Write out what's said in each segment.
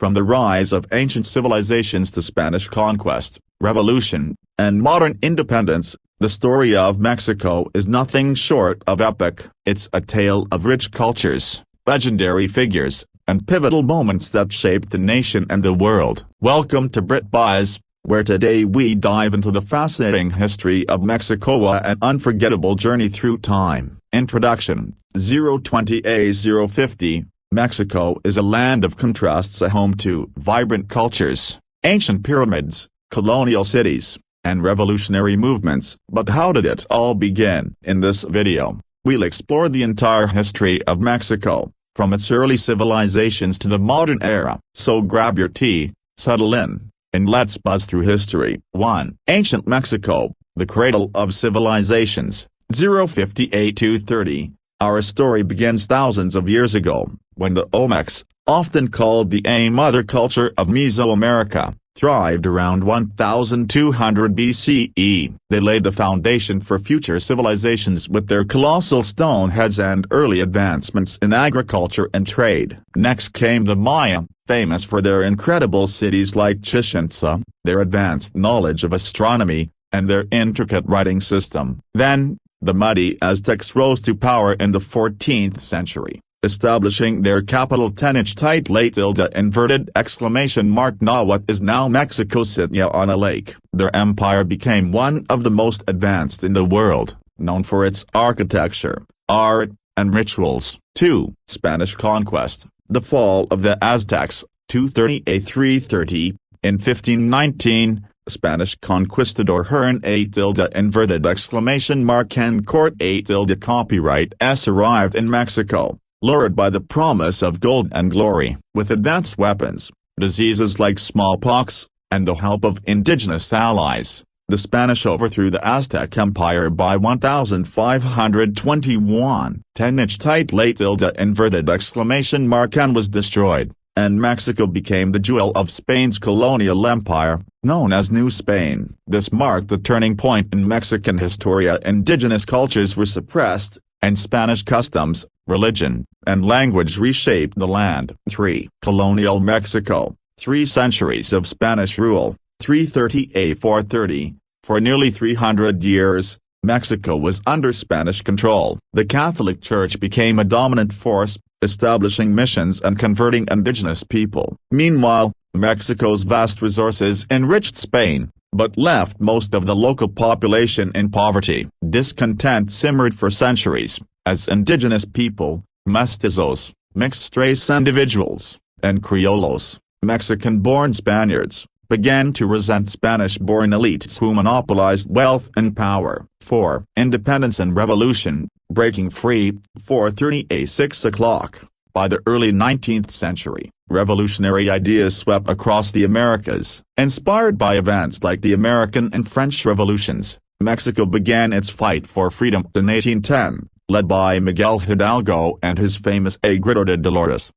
From the rise of ancient civilizations to Spanish conquest, revolution, and modern independence, the story of Mexico is nothing short of epic. It's a tale of rich cultures, legendary figures, and pivotal moments that shaped the nation and the world. Welcome to BritBuzz, where today we dive into the fascinating history of Mexico, an unforgettable journey through time. Introduction. 020A050. Mexico is a land of contrasts, a home to vibrant cultures, ancient pyramids, colonial cities, and revolutionary movements. But how did it all begin? In this video, we'll explore the entire history of Mexico, from its early civilizations to the modern era. So grab your tea, settle in, and let's buzz through history. 1. Ancient Mexico, the cradle of civilizations. 050A230. Our story begins thousands of years ago, when the Olmecs, often called the mother culture of Mesoamerica, thrived around 1200 BCE. They laid the foundation for future civilizations with their colossal stone heads and early advancements in agriculture and trade. Next came the Maya, famous for their incredible cities like Chichen Itza, their advanced knowledge of astronomy, and their intricate writing system. Then, the mighty Aztecs rose to power in the 14th century, establishing their capital Tenochtitlan na what is now Mexico City on a lake. Their empire became one of the most advanced in the world, known for its architecture, art, and rituals. 2. Spanish conquest. The fall of the Aztecs, 230A330, in 1519, Spanish conquistador Hern and court copyright S arrived in Mexico, lured by the promise of gold and glory. With advanced weapons, diseases like smallpox, and the help of indigenous allies, the Spanish overthrew the Aztec Empire by 1521. Tenochtitlan was destroyed, and Mexico became the jewel of Spain's colonial empire, known as New Spain. This marked the turning point in Mexican history. Indigenous cultures were suppressed, and Spanish customs, religion, and language reshaped the land. 3. Colonial Mexico. 3 centuries of Spanish rule. 330A430. For nearly 300 years, Mexico was under Spanish control. The Catholic Church became a dominant force, establishing missions and converting indigenous people. Meanwhile, Mexico's vast resources enriched Spain, but left most of the local population in poverty. Discontent simmered for centuries, as indigenous people, mestizos, mixed-race individuals, and criollos, Mexican-born Spaniards, began to resent Spanish-born elites who monopolized wealth and power. 4. Independence and revolution. Breaking free. 430A6 o'clock. By the early 19th century, revolutionary ideas swept across the Americas. Inspired by events like the American and French revolutions, Mexico began its fight for freedom in 1810, led by Miguel Hidalgo and his famous Grito de Dolores.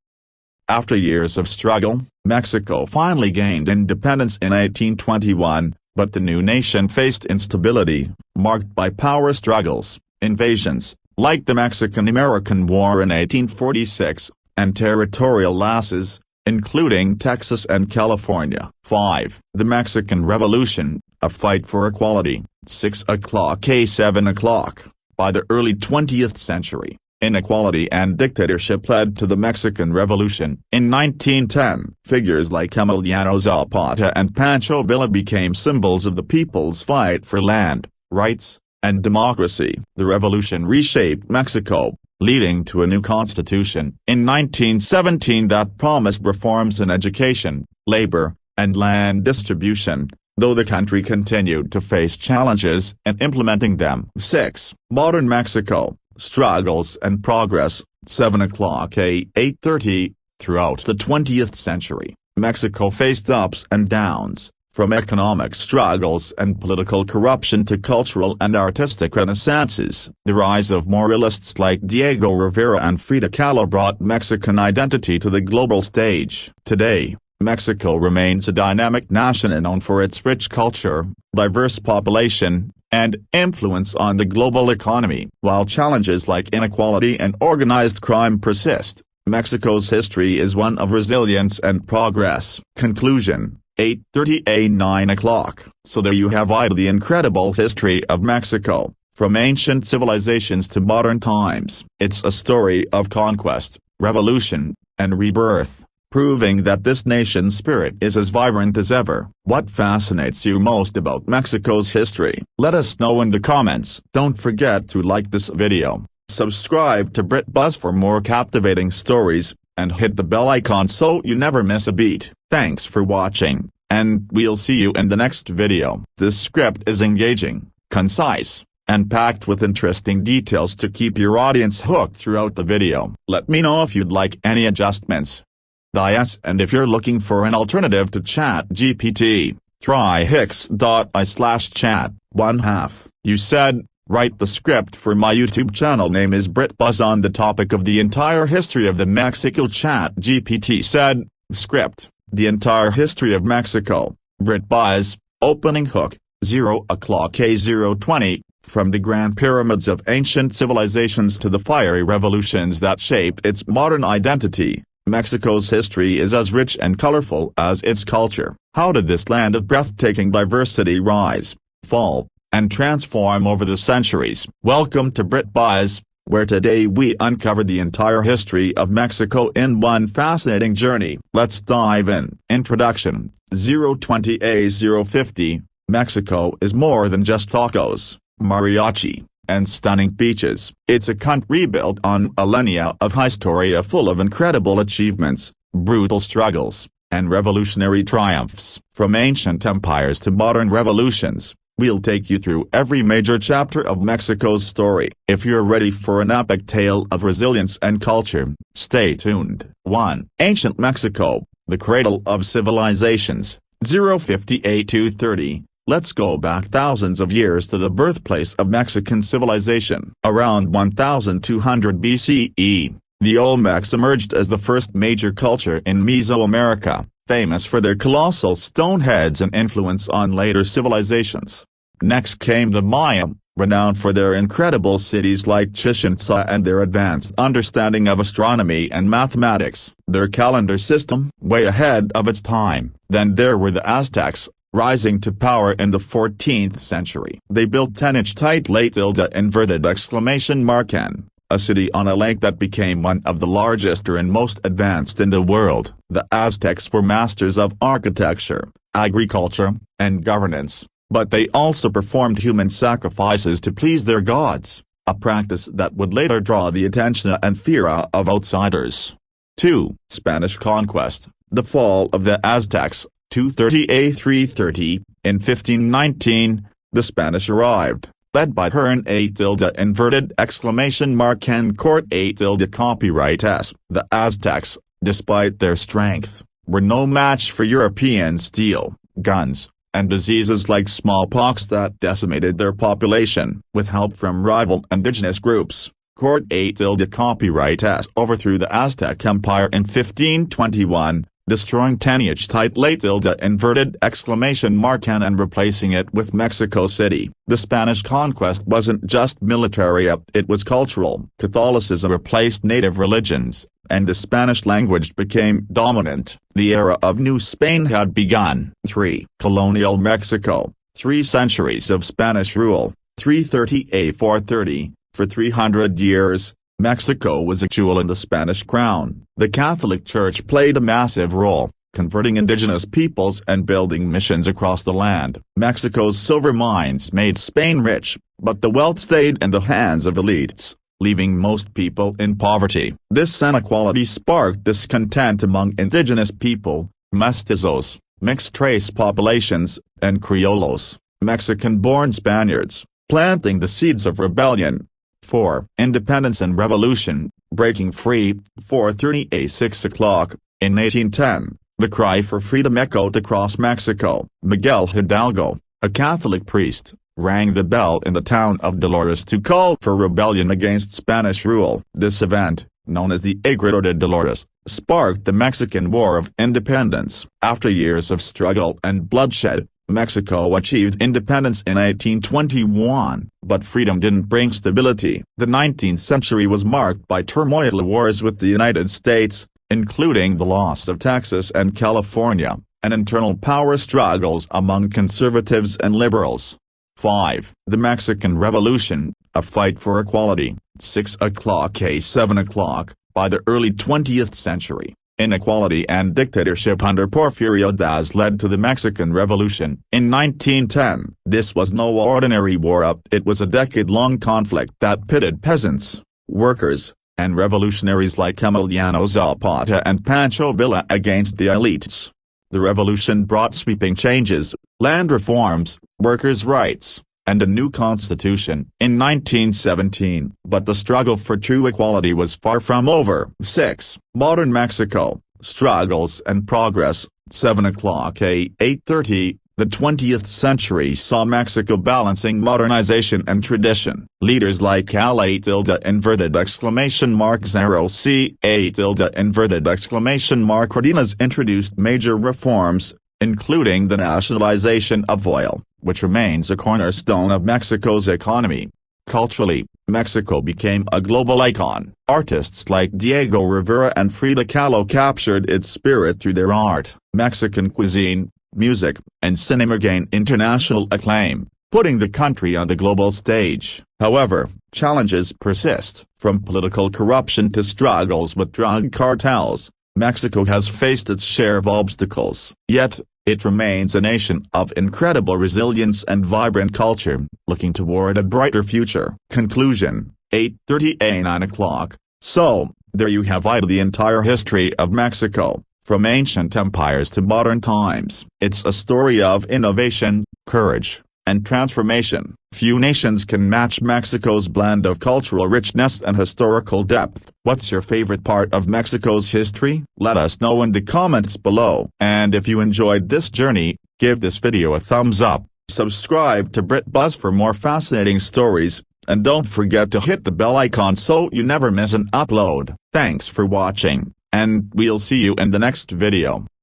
After years of struggle, Mexico finally gained independence in 1821, but the new nation faced instability, marked by power struggles, invasions, like the Mexican-American War in 1846, and territorial losses, including Texas and California. 5. The Mexican Revolution, a fight for equality. 6 o'clock A 7 o'clock. By the early 20th century, inequality and dictatorship led to the Mexican Revolution. In 1910, figures like Emiliano Zapata and Pancho Villa became symbols of the people's fight for land, rights, and democracy. The revolution reshaped Mexico, leading to a new constitution in 1917 that promised reforms in education, labor, and land distribution, though the country continued to face challenges in implementing them. 6. Modern Mexico. Struggles and progress. 7 o'clock A 8:30. Throughout the 20th century, Mexico faced ups and downs, from economic struggles and political corruption to cultural and artistic renaissances. The rise of moralists like Diego Rivera and Frida Kahlo brought Mexican identity to the global stage. Today, Mexico remains a dynamic nation known for its rich culture, diverse population, and influence on the global economy. While challenges like inequality and organized crime persist, Mexico's history is one of resilience and progress. Conclusion, 8:30 a 9 o'clock. So there you have it, the incredible history of Mexico, from ancient civilizations to modern times. It's a story of conquest, revolution, and rebirth, proving that this nation's spirit is as vibrant as ever. What fascinates you most about Mexico's history? Let us know in the comments. Don't forget to like this video, subscribe to BritBuzz for more captivating stories, and hit the bell icon so you never miss a beat. Thanks for watching, and we'll see you in the next video. This script is engaging, concise, and packed with interesting details to keep your audience hooked throughout the video. Let me know if you'd like any adjustments. Yes, and if you're looking for an alternative to ChatGPT, try hix.i/chat. 1/2. You said, write the script for my YouTube channel name is BritBuzz on the topic of the entire history of the Mexico. ChatGPT said, script, the entire history of Mexico, BritBuzz, opening hook, 0 o'clock A020, from the grand pyramids of ancient civilizations to the fiery revolutions that shaped its modern identity. Mexico's history is as rich and colorful as its culture. How did this land of breathtaking diversity rise, fall, and transform over the centuries? Welcome to BritBuzz, where today we uncover the entire history of Mexico in one fascinating journey. Let's dive in. Introduction. 020 A050, Mexico is more than just tacos, mariachi, and stunning beaches. It's a country built on millennia of historia full of incredible achievements, brutal struggles, and revolutionary triumphs. From ancient empires to modern revolutions, we'll take you through every major chapter of Mexico's story. If you're ready for an epic tale of resilience and culture, stay tuned. 1. Ancient Mexico, the cradle of civilizations. 050 A230. Let's go back thousands of years to the birthplace of Mexican civilization. Around 1200 BCE, the Olmecs emerged as the first major culture in Mesoamerica, famous for their colossal stone heads and influence on later civilizations. Next came the Maya, renowned for their incredible cities like Chichen Itza and their advanced understanding of astronomy and mathematics. Their calendar system, way ahead of its time. Then there were the Aztecs, rising to power in the 14th century. They built Tenochtitlan, a city on a lake that became one of the largest and most advanced in the world. The Aztecs were masters of architecture, agriculture, and governance, but they also performed human sacrifices to please their gods, a practice that would later draw the attention and fear of outsiders. 2. Spanish Conquest, the fall of the Aztecs. 230 A330, in 1519, the Spanish arrived, led by Hern and Court copyright S. The Aztecs, despite their strength, were no match for European steel, guns, and diseases like smallpox that decimated their population. With help from rival indigenous groups, Court copyright S overthrew the Aztec Empire in 1521. Destroying Tenochtitlan and replacing it with Mexico City. The Spanish conquest wasn't just military, it was cultural. Catholicism replaced native religions, and the Spanish language became dominant. The era of New Spain had begun. 3. Colonial Mexico, 3 centuries of Spanish rule. 330 A430, for 300 years, Mexico was a jewel in the Spanish crown. The Catholic Church played a massive role, converting indigenous peoples and building missions across the land. Mexico's silver mines made Spain rich, but the wealth stayed in the hands of elites, leaving most people in poverty. This inequality sparked discontent among indigenous people, mestizos, mixed-race populations, and criollos, Mexican-born Spaniards, planting the seeds of rebellion. 4. Independence and Revolution, breaking free. 4:30 A6 o'clock, in 1810, the cry for freedom echoed across Mexico. Miguel Hidalgo, a Catholic priest, rang the bell in the town of Dolores to call for rebellion against Spanish rule. This event, known as the Grito de Dolores, sparked the Mexican War of Independence. After years of struggle and bloodshed, Mexico achieved independence in 1821, but freedom didn't bring stability. The 19th century was marked by turmoil wars with the United States, including the loss of Texas and California, and internal power struggles among conservatives and liberals. 5. The Mexican Revolution, a fight for equality, 6 o'clock a 7 o'clock, by the early 20th century. Inequality and dictatorship under Porfirio Diaz led to the Mexican Revolution. In 1910, this was no ordinary war. It was a decade-long conflict that pitted peasants, workers, and revolutionaries like Emiliano Zapata and Pancho Villa against the elites. The revolution brought sweeping changes, land reforms, workers' rights, and a new constitution in 1917. But the struggle for true equality was far from over. 6. Modern Mexico, Struggles and Progress, 7 o'clock a 8:30. The 20th century saw Mexico balancing modernization and tradition. Leaders like Cardenas introduced major reforms, including the nationalization of oil, which remains a cornerstone of Mexico's economy. Culturally, Mexico became a global icon. Artists like Diego Rivera and Frida Kahlo captured its spirit through their art. Mexican cuisine, music, and cinema gained international acclaim, putting the country on the global stage. However, challenges persist. From political corruption to struggles with drug cartels, Mexico has faced its share of obstacles. Yet, it remains a nation of incredible resilience and vibrant culture, looking toward a brighter future. Conclusion, 8:30 a 9 o'clock. So, there you have it, the entire history of Mexico, from ancient empires to modern times. It's a story of innovation, courage, and transformation. Few nations can match Mexico's blend of cultural richness and historical depth. What's your favorite part of Mexico's history? Let us know in the comments below. And if you enjoyed this journey, give this video a thumbs up, subscribe to BritBuzz for more fascinating stories, and don't forget to hit the bell icon so you never miss an upload. Thanks for watching, and we'll see you in the next video.